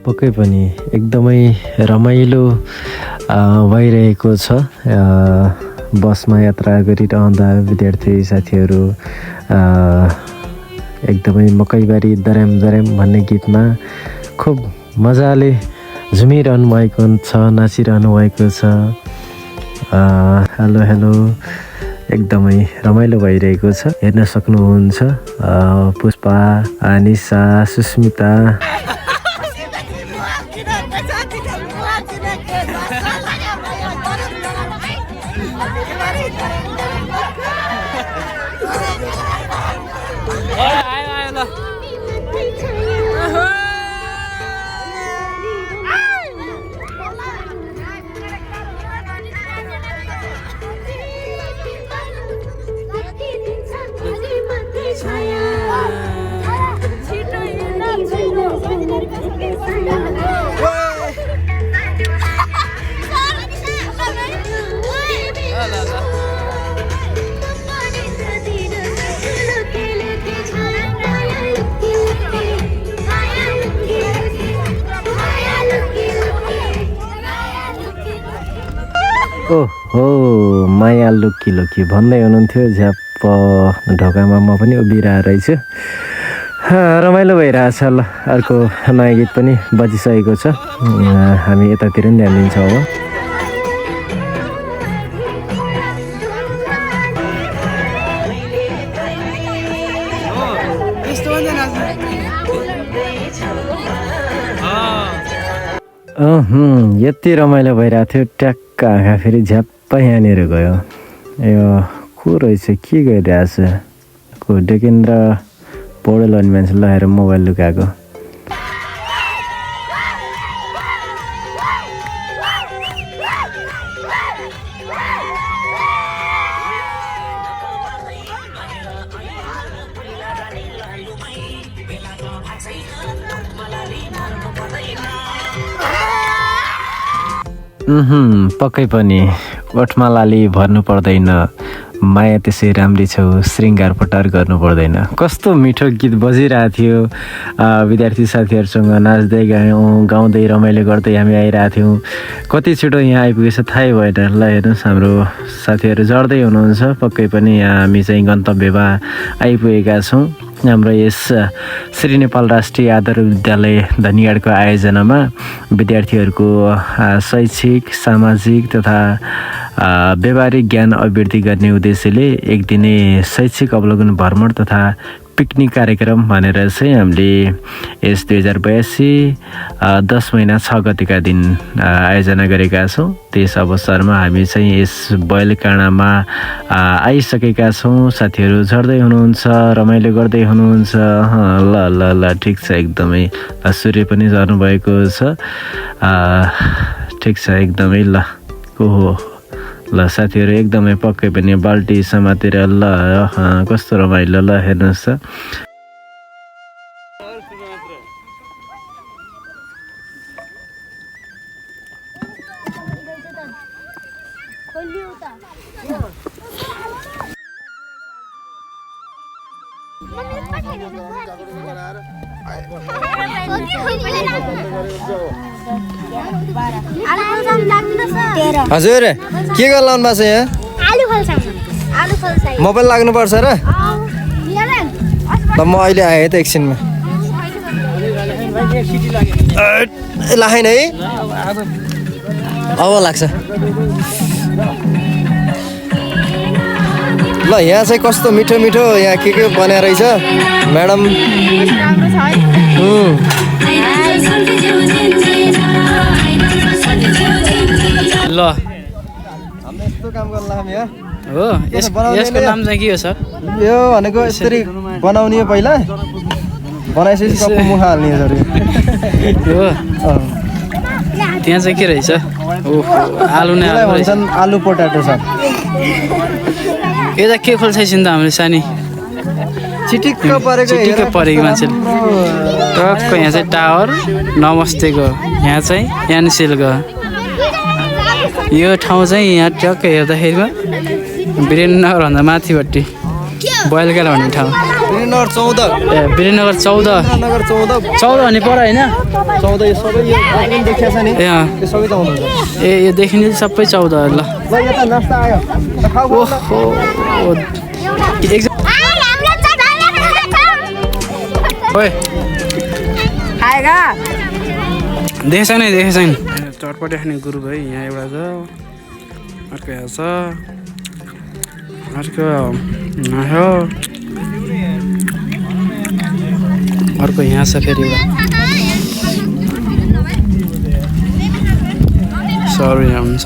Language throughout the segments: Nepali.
पक्कै पनि एकदमै रमाइलो भइरहेको छ। बसमा यात्रा गरिरहँदा विद्यार्थी साथीहरू एकदमै मकैबारी दर्याम दर्याम भन्ने गीतमा खुब मजाले झुमिरहनु भएको छ, नाचिरहनु भएको छ। हेलो हेलो, एकदमै रमाइलो भइरहेको छ। हेर्न सक्नुहुन्छ पुष्पा, निशा, सुस्मिता। ओहो, माया लुकी लुकी भन्दै हुनुहुन्थ्यो। झ्याप्प ढोकामा म पनि उभिरहेको रहेछु। रमाइलो भइरहेछ। ल, अर्को नयाँ गीत पनि बजिसकेको छ। हामी यतातिर पनि ध्यान दिन्छौँ अब। यति रमाइलो भइरहेको थियो, ट्याक्क आँखा फेरि झ्याप्प यहाँनिर गयो। यो को रहेछ, के गरिरहेछ? को डेकेन्द्र पौडेल भन्ने मान्छे लगाएर मोबाइल लुकाएको। पक्कै पनि ओठमालाली भर्नु पर्दैन, माया त्यसै राम्री छौ, श्रृङ्गार पटार गर्नु पर्दैन। कस्तो मिठो गीत बजिरहेको थियो। विद्यार्थी साथीहरूसँग नाच्दै गाउँदै रमाइलो गर्दै हामी आइरहेको थियौँ। कति छिटो यहाँ आइपुगेछ थाहै भएन। ल, हेर्नुहोस् हाम्रो साथीहरू झर्दै हुनुहुन्छ। पक्कै पनि यहाँ हामी चाहिँ गन्तव्यमा आइपुगेका छौँ। हाम्रो यस श्री नेपाल राष्ट्रिय आदर्श विद्यालय धनीगढको आयोजनामा विद्यार्थीहरूको शैक्षिक, सामाजिक तथा व्यावहारिक ज्ञान अभिवृद्धि गर्ने उद्देश्यले एक दिने शैक्षिक अवलोकन भ्रमण तथा पिकनिक कार्यक्रम भनेर चाहिँ हामीले यस 2082 10 महिना 6 गतेका दिन आयोजना गरेका छौँ। त्यस अवसरमा हामी चाहिँ यस बैलकाँडामा आइसकेका छौँ। साथीहरू झर्दै हुनुहुन्छ, रमाइलो गर्दै हुनुहुन्छ। ल ल ल, ठिक छ, एकदमै। सूर्य पनि झर्नु भएको छ। ठिक छ, एकदमै। ल, ओहो, ल साथीहरू एकदमै पक्कै पनि बाल्टी समातेर। ल, कस्तो रमाइलो। ल, हेर्नुहोस् त। हजुर, के गर्न लाउनु भएको छ यहाँ? मोबाइल लाग्नुपर्छ र? ल, म अहिले आएँ त एकछिनमा। लागेन है? अब लाग्छ। ल, यहाँ चाहिँ कस्तो मिठो मिठो यहाँ के बनाएर रहेछ म्याडम। ल, यस्तो काम गर्न लाग्यो यहाँ हो। यसको नाम चाहिँ के हो सर? यो भनेको यसरी बनाउने हो। पहिला बनाइसकेपछि सबको मुखा हाल्ने हो। त्यहाँ चाहिँ के रहेछ? आलु नै भन्छन्, आलु पोटाटो सर। यता के खोल्छैछ नि त हाम्रो सानी चिटिक्क परेको मान्छेले। टक्क यहाँ चाहिँ टावर नमस्तेको, यहाँ चाहिँ यानसेलको। यो ठाउँ चाहिँ यहाँ टक्क हेर्दाखेरिमा वीरेन्द्रनगरभन्दा माथिपट्टि बयलगार भन्ने ठाउँ वीरेन्द्रनगर 14 ए वीरेन्द्रनगर 14 नगर 14 14 भन्ने पर होइन 14 यो सबै यो अघि देखिया छ नि ए अँ। यो सबै 14 हो ए यो देखिने सबै 14 ल ल यता नास्ता आयो ल खाऊ ओहो ओए खाएगा देखेछ नि देखेछ नि चटपटे खाने गुरु भाइ यहाँ एउटा छ अर्को यहाँ छ अर्को आयो अर्को यहाँ छ फेरि एउटा सरी यहाँ हुन्छ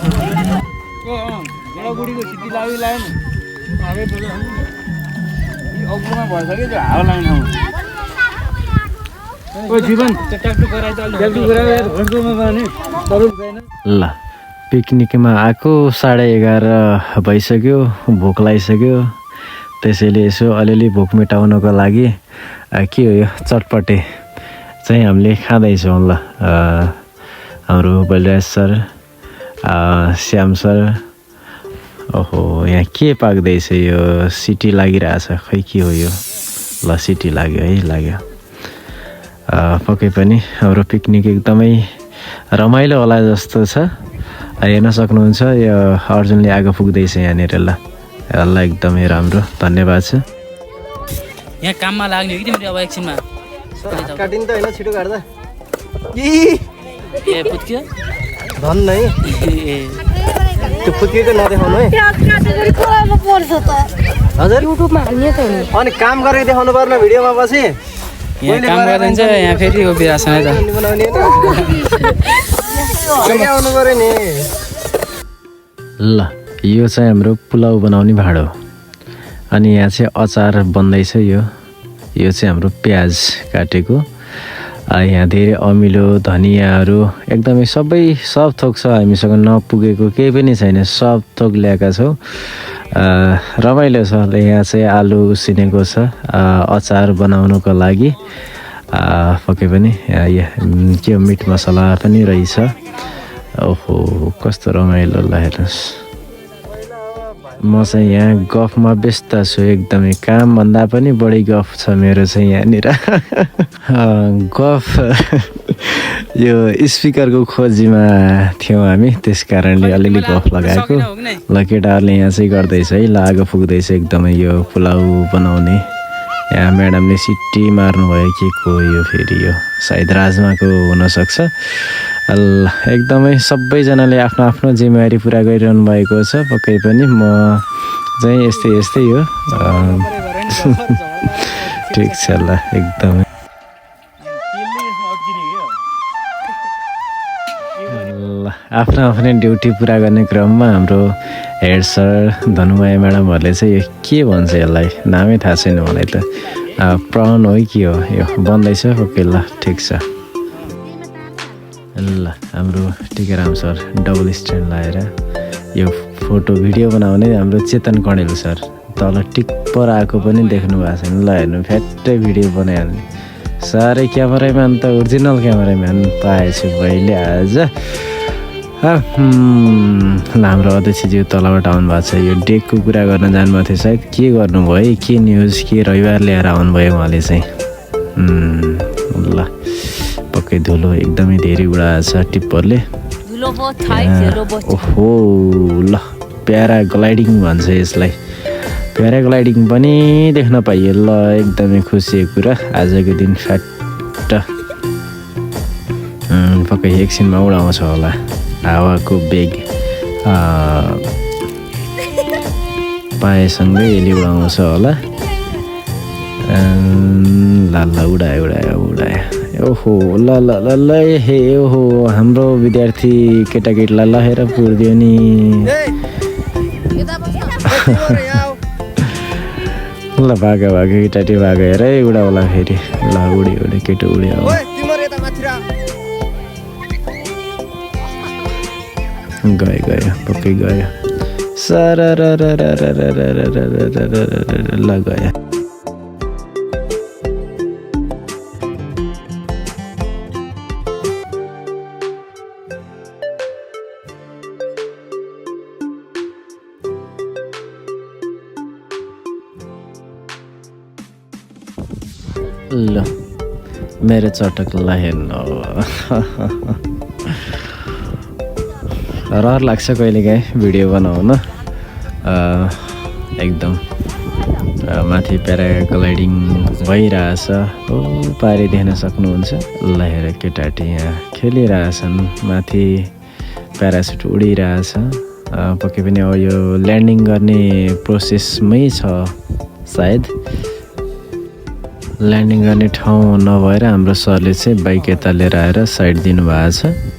ल पिकनिकमा आएको 11:30 भइसक्यो भोक लागिसक्यो त्यसैले यसो अलिअलि भोक मेटाउनको लागि के हो यो चटपटे चाहिँ हामीले खाँदैछौँ ल हाम्रो बलिराज सर श्याम सर ओहो यहाँ के पाक्दैछ यो सिटी लागिरहेछ खै के हो यो ल सिटी लाग्यो है लाग्यो पक्कै पनि हाम्रो पिकनिक एकदमै रमाइलो होला जस्तो छ हेर्न सक्नुहुन्छ यो अर्जुनले आगो फुक्दैछ यहाँनिर ल एकदमै राम्रो धन्यवाद छ यहाँ काममा लाग्ने हो कि तिमीले अब एकछिनमा काटिन त हैन छिटो काट्दा ए पुत्कियो धन नै ए त्यो फुत्केको नदेखाउनु है हजुर युट्युबमा हाल्ने त हो अनि काम गरेर देखाउनु पर्ने भिडियोमा पछि यहाँ काम गरिदिन्छ यहाँ फेरि उभिरहेको छ है त बनाउने हैन आउनु पर्यो नि ल यो चाहिँ हाम्रो पुलाउ बनाउने भाँडो अनि यहाँ चाहिँ अचार बन्दैछ यो चाहिँ हाम्रो प्याज काटेको यहाँ धेरै अमिलो धनियाँहरू एकदमै सब थोक छ हामीसँग नपुगेको केही पनि छैन सब थोक ल्याएका छौँ रमाइलो छ यहाँ चाहिँ आलु उसिनेको छ अचार बनाउनुको लागि पक्कै पनि के हो मिट मसला पनि रहेछ ओहो कस्तो रमाइलो ल हेर्नुहोस् म चाहिँ यहाँ गफमा व्यस्त छु एकदमै कामभन्दा पनि बढी गफ छ मेरो चाहिँ यहाँनिर गफ यो स्पिकरको खोजीमा थियौँ हामी त्यस कारणले अलिअलि गफ लगाएको ल केटाहरूले यहाँ चाहिँ गर्दैछ है आगो फुक्दैछ एकदमै यो पुलाउ बनाउने यहाँ म्याडमले सिटी मार्नुभयो के को यो फेरि यो सायद राजमाको हुनसक्छ एकदमै सबैजनाले आफ्नो आफ्नो जिम्मेवारी पुरा गरिरहनु भएको छ पक्कै पनि म चाहिँ यस्तै हो ठिक छ ल एकदमै ल आफ्नो आफ्नो ड्युटी पुरा गर्ने क्रममा हाम्रो हेड सर धनुमाया म्याडमहरूले चाहिँ यो के भन्छ यसलाई नामै थाहा छैन मलाई त प्राउन हो कि हो यो बन्दैछ ओके ल ठिक छ ल हाम्रो टिकाराम सर डबल स्ट्यान्ड लाएर यो फोटो भिडियो बनाउने हाम्रो चेतन कणेल सर तल टिप्पर आएको पनि देख्नु भएको छैन ल हेर्नु फ्याट्टै भिडियो बनाइहाल्ने साह्रै क्यामेराम्यान त ओरिजिनल क्यामेराम्यान पाएछु मैले आज हाम्रो अध्यक्षज्यू तलबाट आउनुभएको छ यो डेकको कुरा गर्न जानुभएको थियो सायद के गर्नुभयो के न्युज के रविवार ल्याएर आउनुभयो उहाँले चाहिँ ल पक्कै धुलो एकदमै धेरै उडाएको छ टिप्परले ओहो ल प्याराग्लाइडिङ भन्छ यसलाई प्याराग्लाइडिङ पनि देख्न पाइयो ल एकदमै खुसीको कुरा आजको दिन फ्याट्ट पक्कै एकछिनमा उडाउँछ होला हावाको बेग पाएसँगै यसले उडाउँछ होला ल उडायो ओहो ल ल ल ल हे ओहो हाम्रो विद्यार्थी केटाकेटीलाई लहेर पुर्दियो नि ल भागा केटाटी भागा हेर उडाउला फेरि ल उड्यो केटो उड्यो गयो पक्कै गयो सर ल गयो ल मेरो चटकलाई हेर्नु रहर लाग्छ कहिलेकाहीँ भिडियो बनाउन एकदम माथि प्याराग्लाइडिङ भइरहेछ हो पारि देख्न सक्नुहुन्छ ल हेर केटाटी यहाँ खेलिरहेछन् माथि प्यारासुट उडिरहेछ पक्कै पनि अब यो ल्यान्डिङ गर्ने प्रोसेसमै छ सायद ल्यान्डिङ गर्ने ठाउँ नभएर हाम्रो सरले चाहिँ बाइक यता लिएर आएर साइड दिनुभएको छ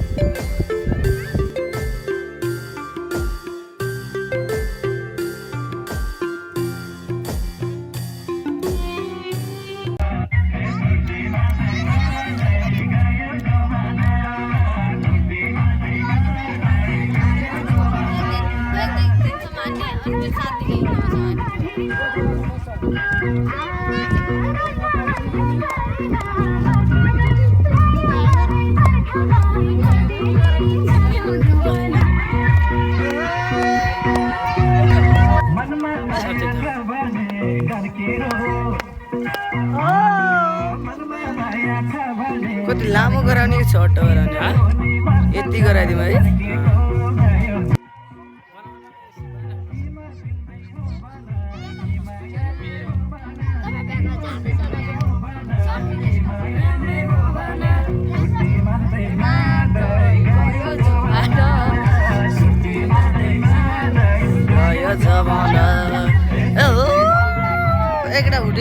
कति लामो गराउने कि छोटो गराउने यति गराइदिउँ है एकटा हुँदै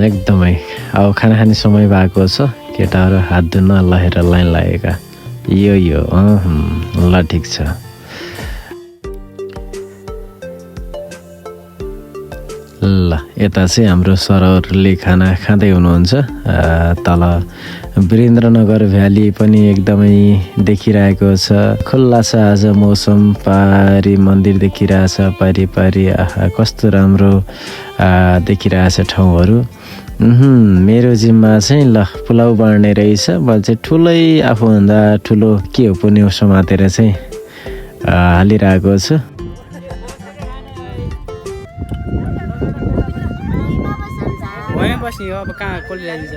एकदमै अब खाना खाने समय भएको छ केटाहरू हात धुन लहेर लाइन लागेका यो ल ठिक छ ल यता चाहिँ हाम्रो सरहरूले खाना खाँदै हुनुहुन्छ तल वीरेन्द्रनगर भ्याली पनि एकदमै देखिरहेको छ खुल्ला छ आज मौसम पारी मन्दिर देखिरहेछ पारी पारी आहा कस्तो राम्रो देखिरहेछ ठाउँहरू मेरो जिम्मा चाहिँ ल पुलाउ बाँड्ने रहेछ बल चाहिँ ठुलै आफूभन्दा ठुलो के हो पुण्य समातेर चाहिँ हालिरहेको छु बस्ने हो अब कहाँ कसले ल्याइदिन्छ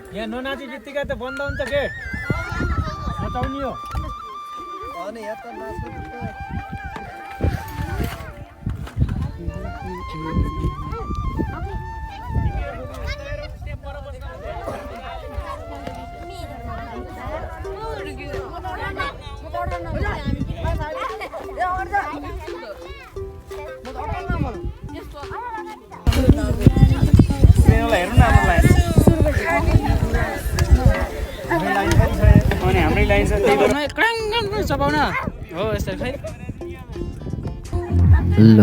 यहाँ ननाजी बित्तिकै त बन्द हुन्छ के नचाउने हो हाम्रै लाइन छ चपाउन हो यस्तै खै ल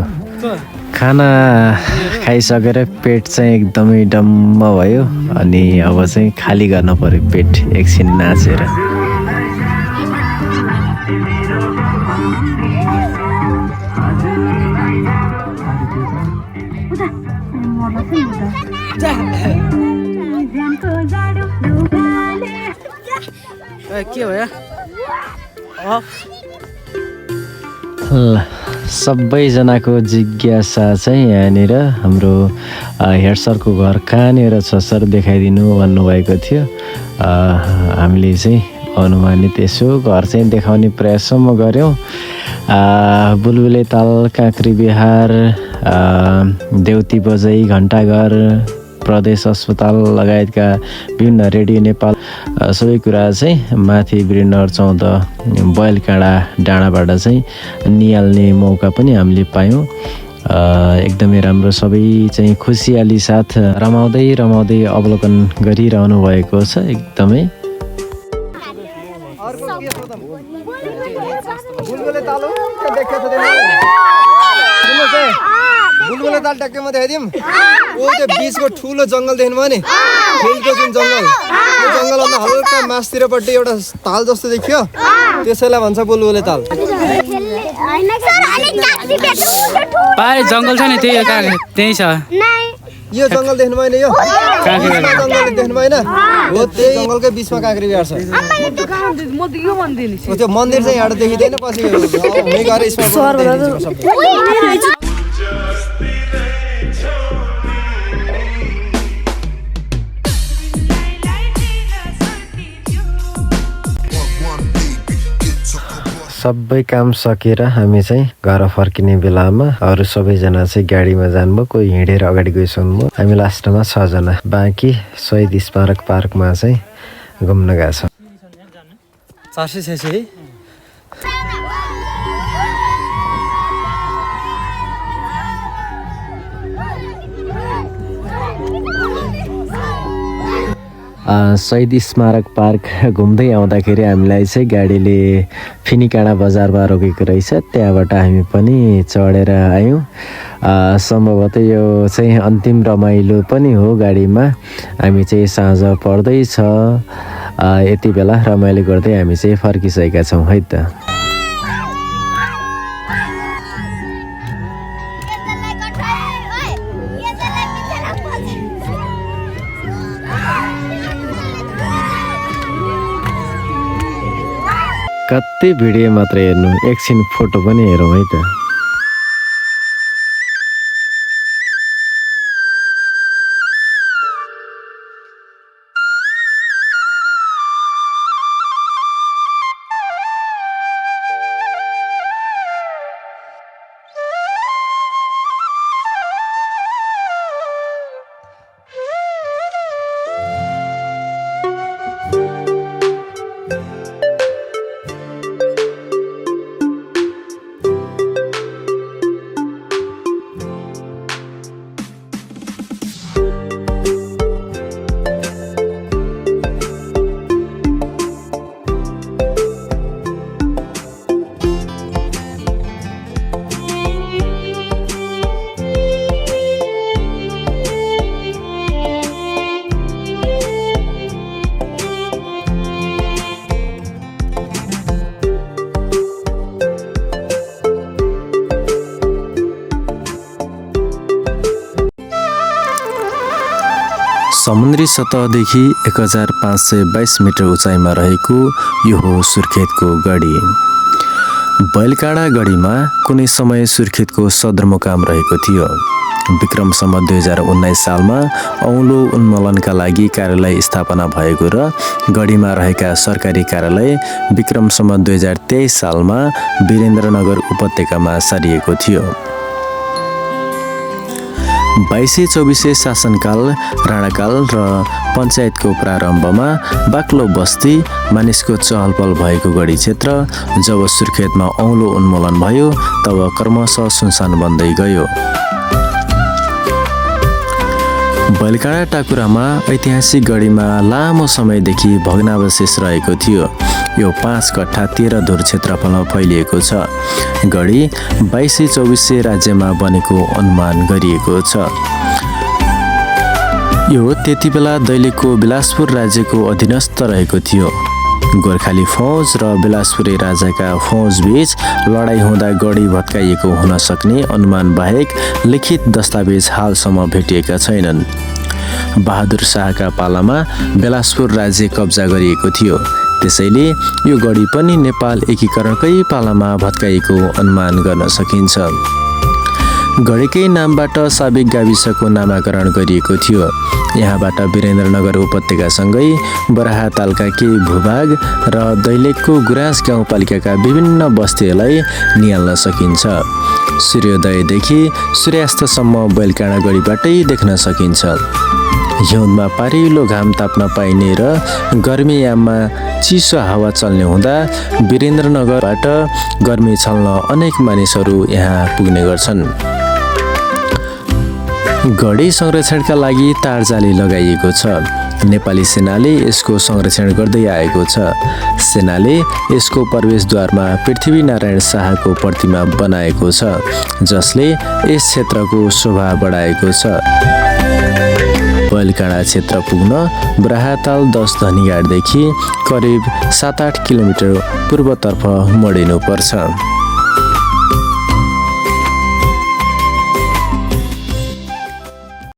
खाना खाइसकेर पेट चाहिँ एकदमै डम्म भयो अनि अब चाहिँ खाली गर्न पर्यो पेट एकछिन नाचेर के भयो ल सबैजनाको जिज्ञासा चाहिँ यहाँनिर हाम्रो हेड सरको घर कहाँनिर छ सर देखाइदिनु भन्नुभएको थियो। हामीले चाहिँ अनुमानित यसो घर चाहिँ देखाउने प्रयाससम्म गऱ्यौँ। बुलबुले ताल, काँक्री बिहार, देउती बजै, घण्टाघर, प्रदेश अस्पताल लगायतका विभिन्न रेडियो नेपाल सबै कुरा चाहिँ माथि वीरेन्द्र 14 बैलकाँडा डाँडाबाट चाहिँ निहाल्ने मौका पनि हामीले पायौँ। एकदमै राम्रो, सबै चाहिँ खुसियाली साथ रमाउँदै अवलोकन गरिरहनु भएको छ। एकदमै बुलबुले ताल ट्याक्कैमा देखाइदिउँ। ओ त्यो बिचको ठुलो जङ्गल देख्नुभयो नि, फिल्डको जुन जङ्गल, त्यो जङ्गलभन्दा हल्का मासतिरपट्टि एउटा ताल जस्तो देखियो, त्यसैलाई भन्छ बुलबुले ताल। पाए जङ्गल छ नि त्यही छ। यो जङ्गल देख्नुभयो नि, यो जङ्गल देख्नुभयो होइन, हो त्यही जङ्गलकै बिचमा काँक्री बिहार छ। त्यो मन्दिर चाहिँ यहाँबाट देखिँदैन, पछि सबै काम सकेर हामी चाहिँ घर फर्किने बेलामा अरू सबैजना चाहिँ गाडीमा जानुभयो, कोही हिँडेर अगाडि गइसक्नुभयो। हामी लास्टमा 6 जना बाँकी शहीद स्मारक पार्कमा चाहिँ घुम्न गएको छ। 486 शहीद स्मारक पार्क घुम्दै आउँदाखेरि हामीलाई चाहिँ गाडीले फिनीकाँडा बजारमा रोकेको रहेछ। त्यहाँबाट हामी पनि चढेर आयौँ। सम्भवतः यो चाहिँ अन्तिम रमाइलो पनि हो गाडीमा। हामी चाहिँ साँझ पर्दैछ, यति बेला रमाइलो गर्दै हामी चाहिँ फर्किसकेका छौँ है त। कति भिडियो मात्र हेर्नु, एकछिन फोटो पनि हेरौँ है त। समुद्री सतहदेखि 1522 मिटर उचाइमा रहेको यो हो सुर्खेतको गढी। बैलकाँडा गढीमा कुनै समय सुर्खेतको सदरमुकाम रहेको थियो। विक्रम सम्वत 2019 सालमा औलो उन्मूलनका लागि कार्यालय स्थापना भएको र गढीमा रहेका सरकारी कार्यालय विक्रम सम्वत 2023 सालमा वीरेन्द्रनगर उपत्यकामा सारिएको थियो। 2200-2400 शासनकाल, राणाकाल र पञ्चायतको प्रारम्भमा बाक्लो बस्ती मानिसको चहलपहल भएको गढी क्षेत्र जब सुर्खेतमा औलो उन्मूलन भयो तब क्रमशः सुनसान बन्दै गयो। बैलकाँडा टाकुरामा ऐतिहासिक गढीमा लामो समयदेखि भग्नावशेष रहेको थियो। यो 5 कट्ठा 13 धुर क्षेत्रफलमा फैलिएको छ। गढी 2200-2400 राज्यमा बनेको अनुमान गरिएको छ। यो त्यति बेला दैलेखको बिलासपुर राज्यको अधीनस्थ रहेको थियो। गोर्खाली फौज र बिलासपुरे राजाका फौज बीच लडाईँ हुँदा गढी भत्काइएको हुन सक्ने अनुमान बाहेक लिखित दस्तावेज हालसम्म भेटिएका छैनन्। बहादुर शाहका पालामा बिलासपुर राज्य कब्जा गरिएको थियो। त्यसैले यो गढी पनि नेपाल एकीकरणकै पालामा भत्काइएको अनुमान गर्न सकिन्छ। गढीकै नामबाट साबिक गाविसको नामाकरण गरिएको थियो। यहाँबाट वीरेन्द्रनगर उपत्यकासँगै बराहातालका केही भूभाग र दैलेखको गुराँस गाउँपालिकाका विभिन्न बस्तीहरूलाई निहाल्न सकिन्छ। सूर्योदयदेखि सूर्यास्तसम्म बैलकाँडा गढीबाटै देख्न सकिन्छ। हिउँदमा पारिलो घाम ताप्न पाइने र गर्मीयाममा चिसो हावा चल्ने हुँदा वीरेन्द्रनगरबाट गर्मी छल्न अनेक मानिसहरू यहाँ पुग्ने गर्छन्। गढी संरक्षणका लागि तारजाली लगाइएको छ। नेपाली सेनाले यसको संरक्षण गर्दै आएको छ। सेनाले यसको प्रवेशद्वारमा पृथ्वीनारायण शाहको प्रतिमा बनाएको छ, जसले यस क्षेत्रको शोभा बढाएको छ। बैलकाँडा क्षेत्र पुग्न बराहाताल 10 धनीघाटदेखि करिब 7-8 किलोमिटर पूर्वतर्फ मोडिनु पर्छ।